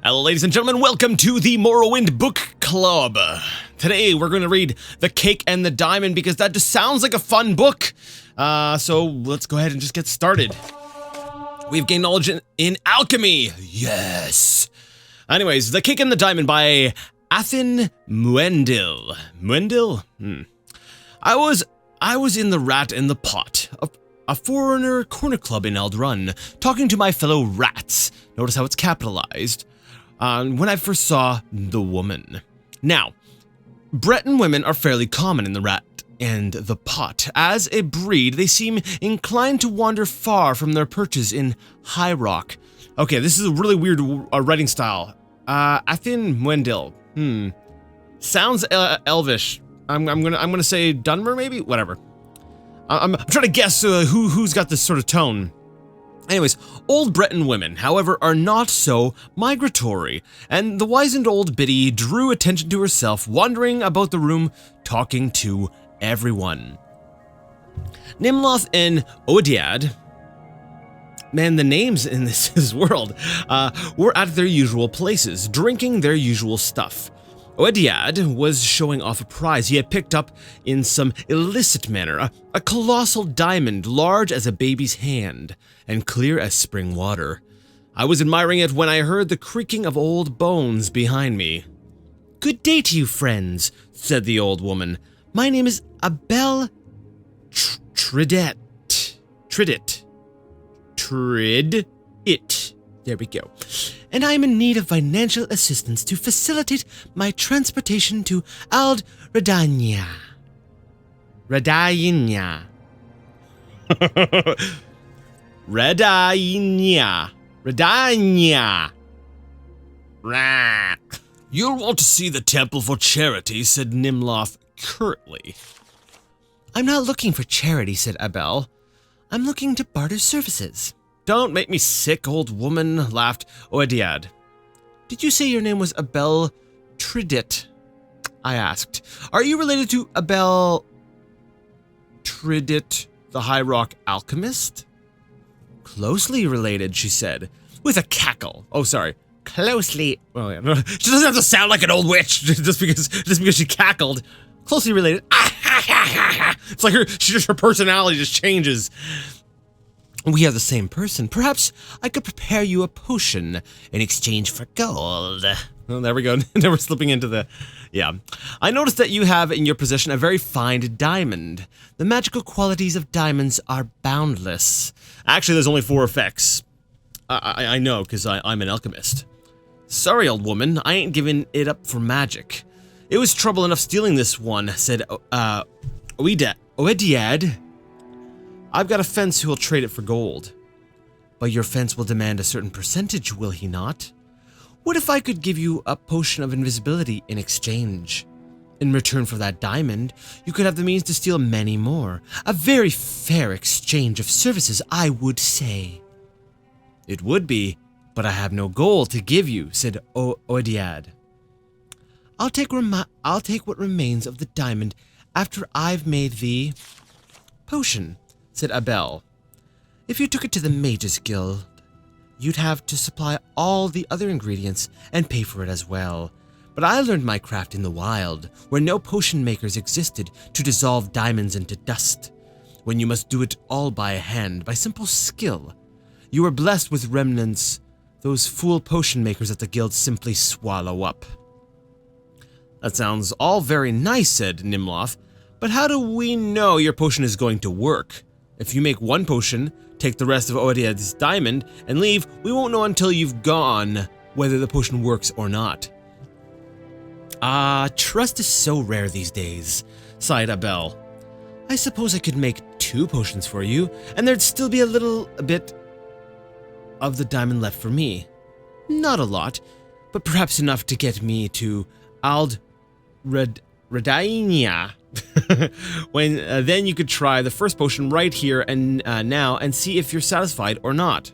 Hello, ladies and gentlemen, welcome to the Morrowind Book Club. Today, we're going to read The Cake and the Diamond because that just sounds like a fun book. So let's go ahead and just get started. We've gained knowledge in alchemy. Yes. Anyways, The Cake and the Diamond by Athen Muendil. Muendil? I was in the Rat in the Pot, a foreigner corner club in Eldrun, talking to my fellow rats. Notice how it's capitalized. When I first saw the woman. Now, Breton women are fairly common in the Rat and the Pot. As a breed, they seem inclined to wander far from their perches in High Rock. Okay, this is a really weird writing style. Athen Muendil. Sounds elvish. I'm gonna say Dunmer, maybe? Whatever. I'm trying to guess who's got this sort of tone. Anyways, old Breton women, however, are not so migratory, and the wizened old biddy drew attention to herself, wandering about the room, talking to everyone. Nimloth and Oediad, man, the names in this world, were at their usual places, drinking their usual stuff. Oediad was showing off a prize he had picked up in some illicit manner, a colossal diamond large as a baby's hand and clear as spring water. I was admiring it when I heard the creaking of old bones behind me. "Good day to you, friends," said the old woman. "My name is Abel Tridit. There we go. And I am in need of financial assistance to facilitate my transportation to Ald Radania. Radainia. "You'll want to see the Temple for Charity," said Nimloth curtly. "I'm not looking for charity," said Abel. "I'm looking to barter services." "Don't make me sick, old woman," laughed Oediad. "Did you say your name was Abel Tridit?" I asked. "Are you related to Abel Tridit, the High Rock alchemist?" "Closely related," she said, with a cackle. Oh, sorry. Closely. Oh, yeah. No, she doesn't have to sound like an old witch just because she cackled. Closely related. It's like her personality just changes. "We are the same person. Perhaps I could prepare you a potion in exchange for gold." Oh, there we go. Now we're slipping into the... Yeah. "I noticed that you have in your possession a very fine diamond. The magical qualities of diamonds are boundless." Actually, there's only 4 effects. I know, because I'm an alchemist. "Sorry, old woman. I ain't giving it up for magic. It was trouble enough stealing this one," said Oediad. "I've got a fence who will trade it for gold." "But your fence will demand a certain percentage, will he not? What if I could give you a potion of invisibility in exchange? In return for that diamond, you could have the means to steal many more. A very fair exchange of services, I would say." "It would be, but I have no gold to give you," said Oediad. I'll take what remains of the diamond after I've made the potion," said Abel. "If you took it to the Mages Guild, you'd have to supply all the other ingredients and pay for it as well. But I learned my craft in the wild, where no potion makers existed to dissolve diamonds into dust, when you must do it all by hand, by simple skill. You are blessed with remnants those fool potion makers at the guild simply swallow up." "That sounds all very nice," said Nimloth, "but how do we know your potion is going to work? If you make one potion, take the rest of Oediad's diamond, and leave, we won't know until you've gone whether the potion works or not." Trust is so rare these days," sighed Abel. "I suppose I could make 2 potions for you, and there'd still be a bit of the diamond left for me. Not a lot, but perhaps enough to get me to Ald Radainia. Then you could try the first potion right here and now and see if you're satisfied or not."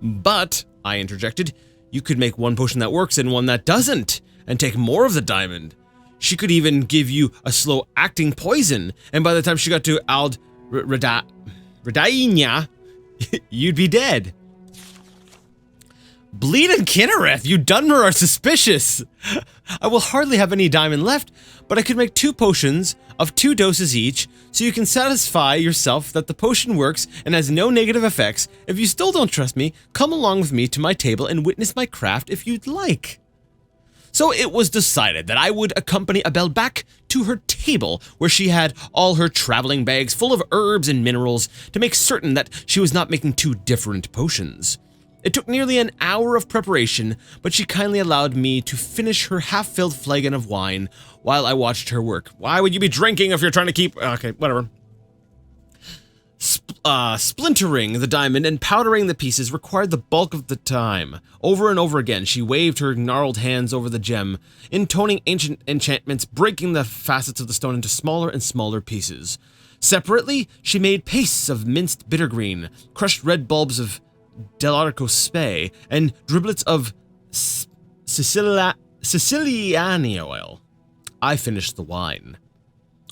"But," I interjected, "you could make one potion that works and one that doesn't, and take more of the diamond. She could even give you a slow-acting poison, and by the time she got to Ald Radainia, you'd be dead." Bleed and Kinnereth, you Dunmer are suspicious. I will hardly have any diamond left, but I could make 2 potions of 2 doses each, so you can satisfy yourself that the potion works and has no negative effects. If you still don't trust me, come along with me to my table and witness my craft if you'd like. So it was decided that I would accompany Abel back to her table, where she had all her traveling bags full of herbs and minerals to make certain that she was not making 2 different potions. It took nearly an hour of preparation, but she kindly allowed me to finish her half-filled flagon of wine while I watched her work. Why would you be drinking if you're trying to keep... Okay, whatever. Splintering the diamond and powdering the pieces required the bulk of the time. Over and over again, she waved her gnarled hands over the gem, intoning ancient enchantments, breaking the facets of the stone into smaller and smaller pieces. Separately, she made pastes of minced bittergreen, crushed red bulbs of Delarco Spey, and driblets of Siciliani oil. I finished the wine.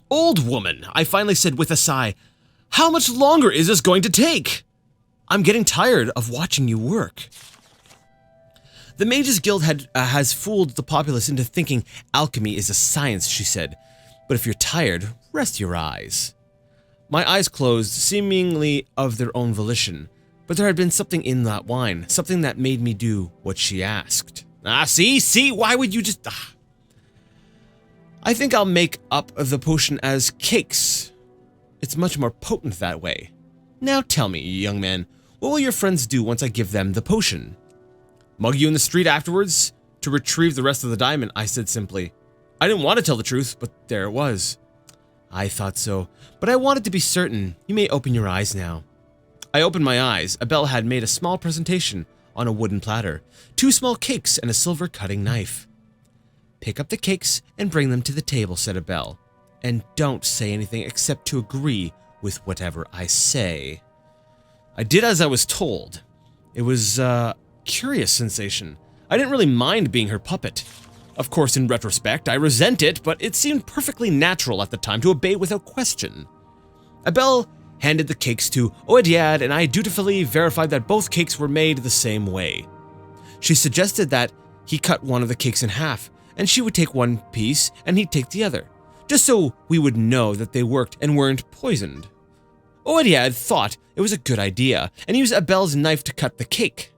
Old woman, I finally said with a sigh, how much longer is this going to take? I'm getting tired of watching you work. The Mages Guild has fooled the populace into thinking alchemy is a science, she said. But if you're tired, rest your eyes. My eyes closed, seemingly of their own volition. But there had been something in that wine, something that made me do what she asked. See, why would you just... I think I'll make up the potion as cakes. It's much more potent that way. Now tell me, young man, what will your friends do once I give them the potion? Mug you in the street afterwards to retrieve the rest of the diamond, I said simply. I didn't want to tell the truth, but there it was. I thought so, but I wanted to be certain. You may open your eyes now. I opened my eyes. Abel had made a small presentation on a wooden platter, 2 small cakes and a silver cutting knife. Pick up the cakes and bring them to the table, said Abel. And don't say anything except to agree with whatever I say. I did as I was told. It was a curious sensation. I didn't really mind being her puppet. Of course, in retrospect, I resent it, but it seemed perfectly natural at the time to obey without question. Abel handed the cakes to Oediad, and I dutifully verified that both cakes were made the same way. She suggested that he cut one of the cakes in half, and she would take one piece and he'd take the other, just so we would know that they worked and weren't poisoned. Oediad thought it was a good idea, and used Abel's knife to cut the cake.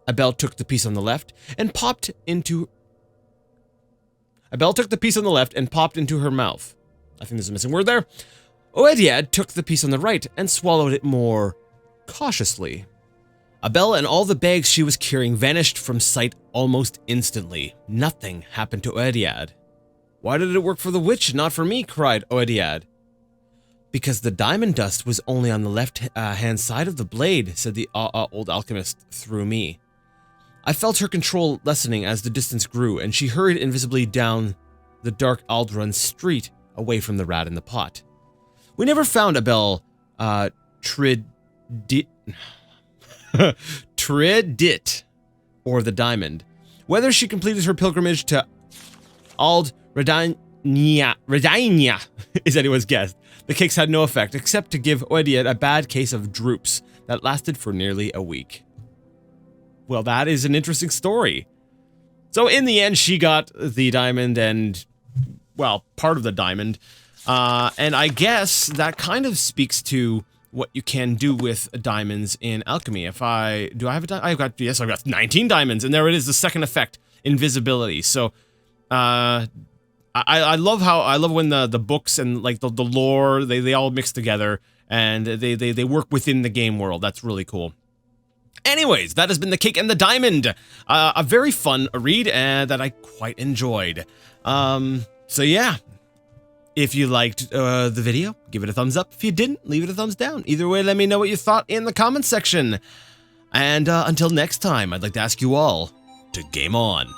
Abel took the piece on the left and popped into her mouth. I think there's a missing word there. Oediad took the piece on the right and swallowed it more cautiously. Abel and all the bags she was carrying vanished from sight almost instantly. Nothing happened to Oediad. Why did it work for the witch, not for me? Cried Oediad. Because the diamond dust was only on the left-hand side of the blade, said the old alchemist through me. I felt her control lessening as the distance grew, and she hurried invisibly down the dark Aldrun street away from the rat in the pot. We never found Abel Tridit or the diamond. Whether she completed her pilgrimage to Ald Redainia is anyone's guess. The cakes had no effect, except to give Oediad a bad case of droops that lasted for nearly a week. Well, that is an interesting story. So in the end, she got the diamond and, well, part of the diamond. And I guess that kind of speaks to what you can do with diamonds in alchemy. Do I have a diamond? I've got 19 diamonds, and there it is, the second effect, invisibility. So, I love when the books and like the lore, they all mix together and they work within the game world. That's really cool. Anyways, that has been The Cake and the Diamond. A very fun read that I quite enjoyed. So yeah. If you liked the video, give it a thumbs up. If you didn't, leave it a thumbs down. Either way, let me know what you thought in the comments section. And until next time, I'd like to ask you all to game on.